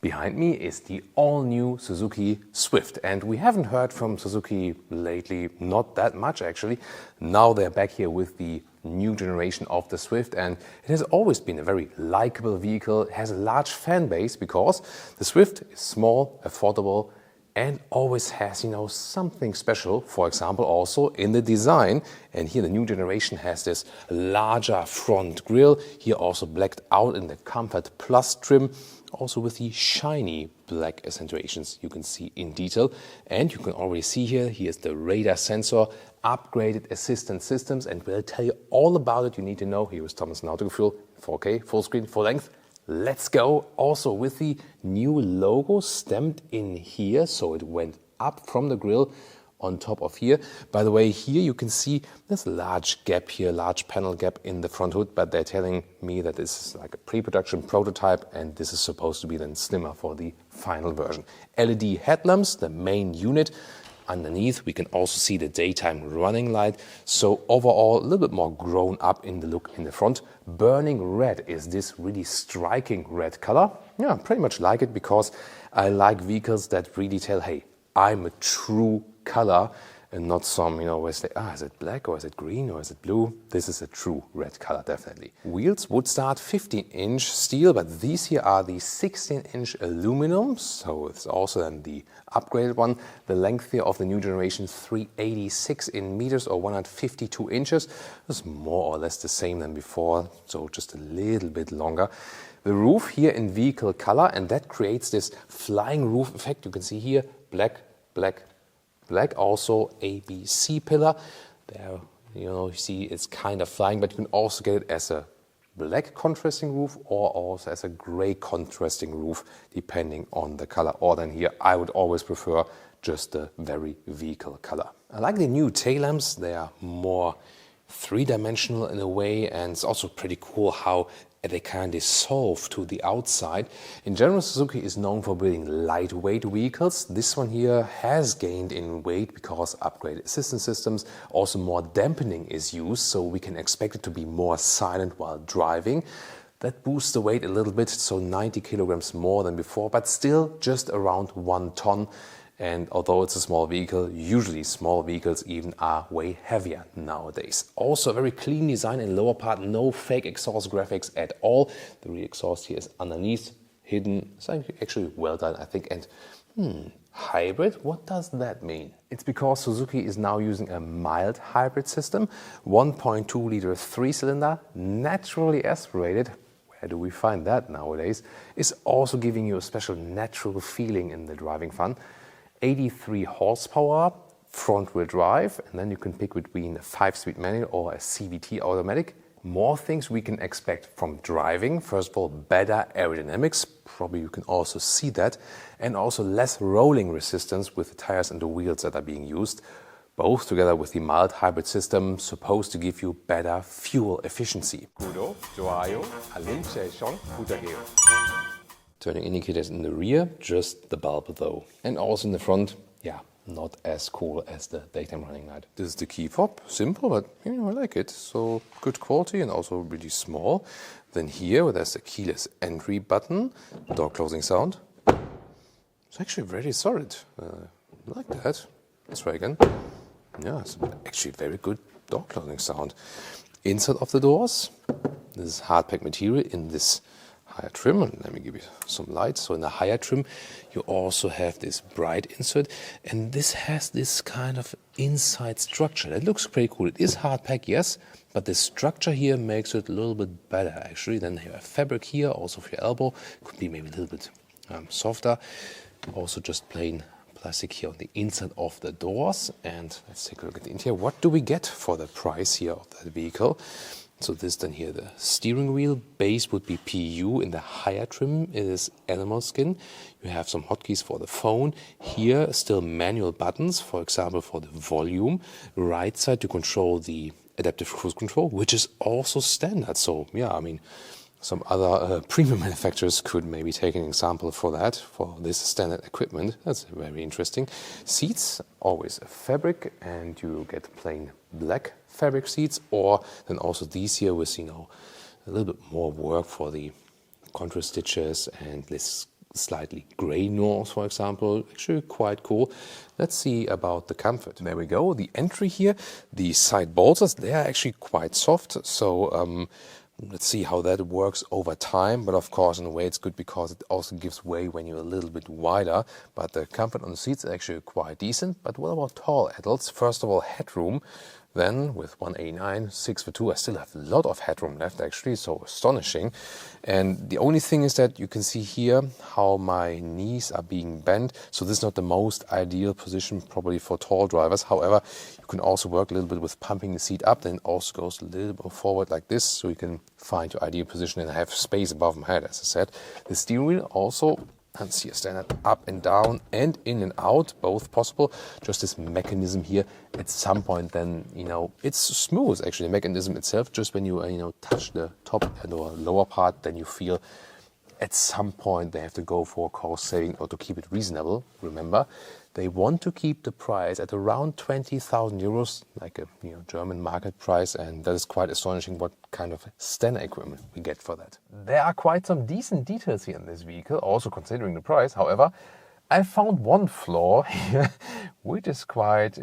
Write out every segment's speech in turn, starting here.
Behind me is the all-new Suzuki Swift, and we haven't heard from Suzuki lately, not that much actually. Now they're back here with the new generation of the Swift, and it has always been a very likable vehicle. It has a large fan base because the Swift is small, affordable, and always has, something special, for example, also in the design. And here the new generation has this larger front grille, here also blacked out in the Comfort Plus trim, also with the shiny black accentuations you can see in detail. And you can already see here's the radar sensor, upgraded assistant systems, and we'll tell you all about it. You need to know. Here is Thomas Nautical 4K, full screen, full length. Let's go. Also with the new logo stamped in here, so it went up from the grille on top of here. By the way, here you can see there's a large gap here, large panel gap in the front hood, but they're telling me that this is like a pre-production prototype and this is supposed to be then slimmer for the final version. LED headlamps, the main unit. Underneath we can also see the daytime running light, so overall a little bit more grown up in the look in the front. Burning red is this really striking red color. Yeah, pretty much like it because I like vehicles that really tell, hey, I'm a true color and not some, where it's like, is it black or is it green or is it blue? This is a true red color, definitely. Wheels would start 15-inch steel, but these here are the 16-inch aluminum, so it's also then the upgraded one. The length here of the new generation, 386 in meters or 152 inches. It's more or less the same than before, so just a little bit longer. The roof here in vehicle color, and that creates this flying roof effect. You can see here, black, black, black, also ABC pillar. There, you see it's kind of flying, but you can also get it as a black contrasting roof or also as a gray contrasting roof, depending on the color. Or then here, I would always prefer just the very vehicle color. I like the new tail lamps. They are more three-dimensional in a way, and it's also pretty cool how they kind of dissolve to the outside. In general, Suzuki is known for building lightweight vehicles. This one here has gained in weight because upgraded assistance systems. Also more dampening is used, so we can expect it to be more silent while driving. That boosts the weight a little bit, so 90 kilograms more than before, but still just around 1 ton. And although it's a small vehicle, usually small vehicles even are way heavier nowadays. Also a very clean design in lower part, no fake exhaust graphics at all. The rear exhaust here is underneath, hidden. It's actually well done, I think. And hybrid, what does that mean? It's because Suzuki is now using a mild hybrid system, 1.2 liter 3-cylinder, naturally aspirated. Where do we find that nowadays? Is also giving you a special natural feeling in the driving fun. 83 horsepower, front-wheel drive, and then you can pick between a 5-speed manual or a CVT automatic. More things we can expect from driving. First of all, better aerodynamics, probably you can also see that, and also less rolling resistance with the tires and the wheels that are being used. Both together with the mild hybrid system supposed to give you better fuel efficiency. 구독, 좋아요, 알림 설정 부탁해요. Turning indicators in the rear, just the bulb though. And also in the front, not as cool as the daytime running light. This is the key fob, simple, but I like it. So good quality and also really small. Then here, there's the keyless entry button, door closing sound. It's actually very solid. I like that. Let's try again. Yeah, it's actually very good door closing sound. Inside of the doors, this is hard pack material in this higher trim, and let me give you some light. So in the higher trim you also have this bright insert, and this has this kind of inside structure that looks pretty cool. It is hard pack, yes, but the structure here makes it a little bit better actually. Then you have fabric here also for your elbow, could be maybe a little bit softer. Also just plain plastic here on the inside of the doors. And let's take a look at the interior. What do we get for the price here of that vehicle? So this then here, the steering wheel base would be PU. In the higher trim it is animal skin. You have some hotkeys for the phone. Here still manual buttons, for example for the volume. Right side to control the adaptive cruise control, which is also standard. So yeah, I mean, some other premium manufacturers could maybe take an example for that, for this standard equipment. That's very interesting. Seats, always a fabric, and you get plain black fabric seats, or then also these here with, a little bit more work for the contrast stitches and this slightly grey nuance, for example. Actually quite cool. Let's see about the comfort. There we go. The entry here, the side bolsters, they are actually quite soft. So let's see how that works over time. But of course, in a way, it's good because it also gives way when you're a little bit wider. But the comfort on the seats is actually quite decent. But what about tall adults? First of all, headroom. Then with 189, 6'2", I still have a lot of headroom left actually, so astonishing. And the only thing is that you can see here how my knees are being bent. So this is not the most ideal position probably for tall drivers. However, you can also work a little bit with pumping the seat up. Then it also goes a little bit forward like this, so you can find your ideal position and have space above my head, as I said. The steering wheel also, let's see a standard up and down and in and out, both possible. Just this mechanism here, at some point then, it's smooth actually, the mechanism itself. Just when you, touch the top and or lower part, then you feel at some point they have to go for cost saving or to keep it reasonable. Remember, they want to keep the price at around 20,000 euros, like a German market price, and that is quite astonishing what kind of standard equipment we get for that. There are quite some decent details here in this vehicle, also considering the price. However, I found one flaw here, which is quite,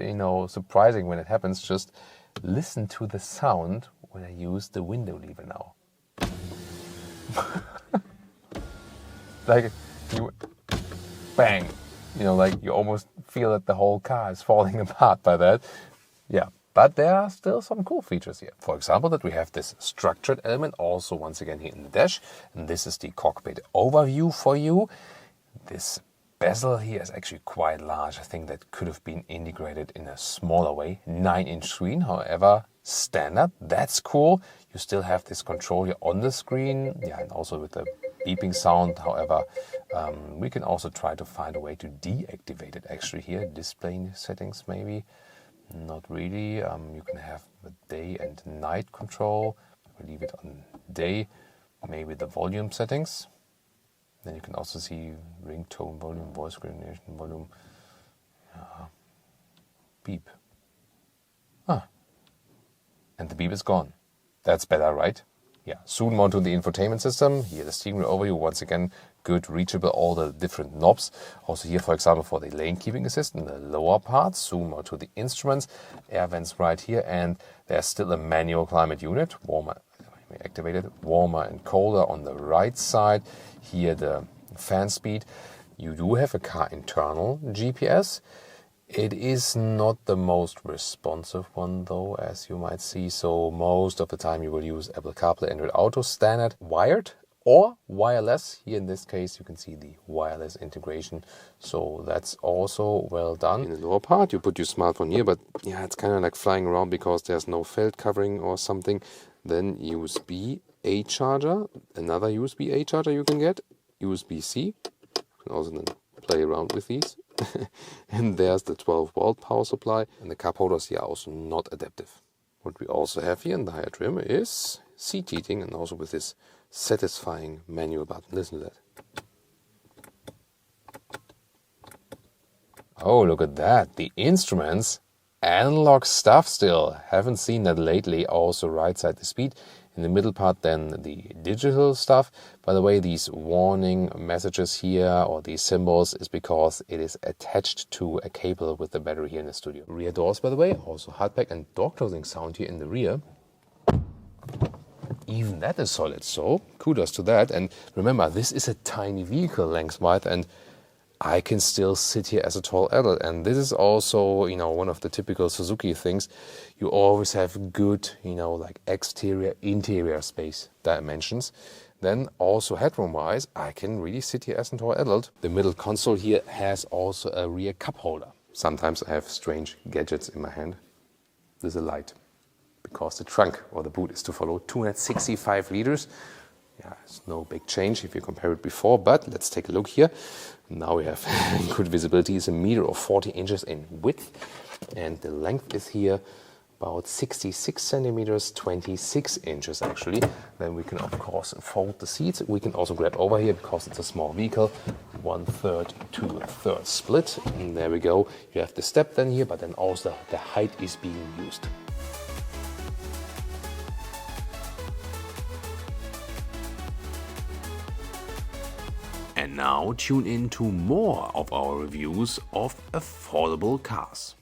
surprising when it happens. Just listen to the sound when I use the window lever now. Like, bang. Like you almost feel that the whole car is falling apart by that. Yeah, but there are still some cool features here. For example, that we have this structured element also once again here in the dash. And this is the cockpit overview for you. This bezel here is actually quite large. I think that could have been integrated in a smaller way. 9-inch screen, however, standard. That's cool. You still have this control here on the screen. Yeah, and also with the beeping sound. However, we can also try to find a way to deactivate it actually here. Display settings maybe. Not really. You can have the day and night control. We'll leave it on day. Maybe the volume settings. Then you can also see ringtone volume, voice recognition volume. Beep. And the beep is gone. That's better, right? Yeah, zoom on to the infotainment system. Here the steering wheel overview, once again, good, reachable, all the different knobs. Also here, for example, for the lane keeping assist in the lower part, zoom on to the instruments, air vents right here, and there's still a manual climate unit, warmer, activated, warmer and colder on the right side. Here the fan speed. You do have a car internal GPS. It is not the most responsive one though, as you might see. So most of the time you will use Apple CarPlay, Android Auto, standard, wired or wireless. Here in this case you can see the wireless integration. So that's also well done. In the lower part you put your smartphone here, but yeah, it's kind of like flying around because there's no felt covering or something. Then USB-A charger, another USB-A charger you can get, USB-C. You can also then play around with these. And there's the 12-volt power supply, and the cup holders here are also not adaptive. What we also have here in the higher trim is seat heating, and also with this satisfying manual button. Listen to that. Oh, look at that. The instruments, analog stuff still. Haven't seen that lately. Also right side the speed. In the middle part then the digital stuff. By the way, these warning messages here or these symbols is because it is attached to a cable with the battery here in the studio. Rear doors, by the way, also hardback and door closing sound here in the rear. Even that is solid, so kudos to that. And remember, this is a tiny vehicle lengthwise, and I can still sit here as a tall adult. And this is also, one of the typical Suzuki things. You always have good, like exterior, interior space dimensions. Then also headroom-wise, I can really sit here as a tall adult. The middle console here has also a rear cup holder. Sometimes I have strange gadgets in my hand. There's a light, because the trunk or the boot is to follow 265 liters. Yeah, it's no big change if you compare it before, but let's take a look here. Now we have good visibility. It's 1 meter or 40 inches in width, and the length is here about 66 centimeters, 26 inches actually. Then we can of course fold the seats. We can also grab over here because it's a small vehicle, 1/3 to 1/3 split. And there we go. You have the step then here, but then also the height is being used. now tune in to more of our reviews of affordable cars.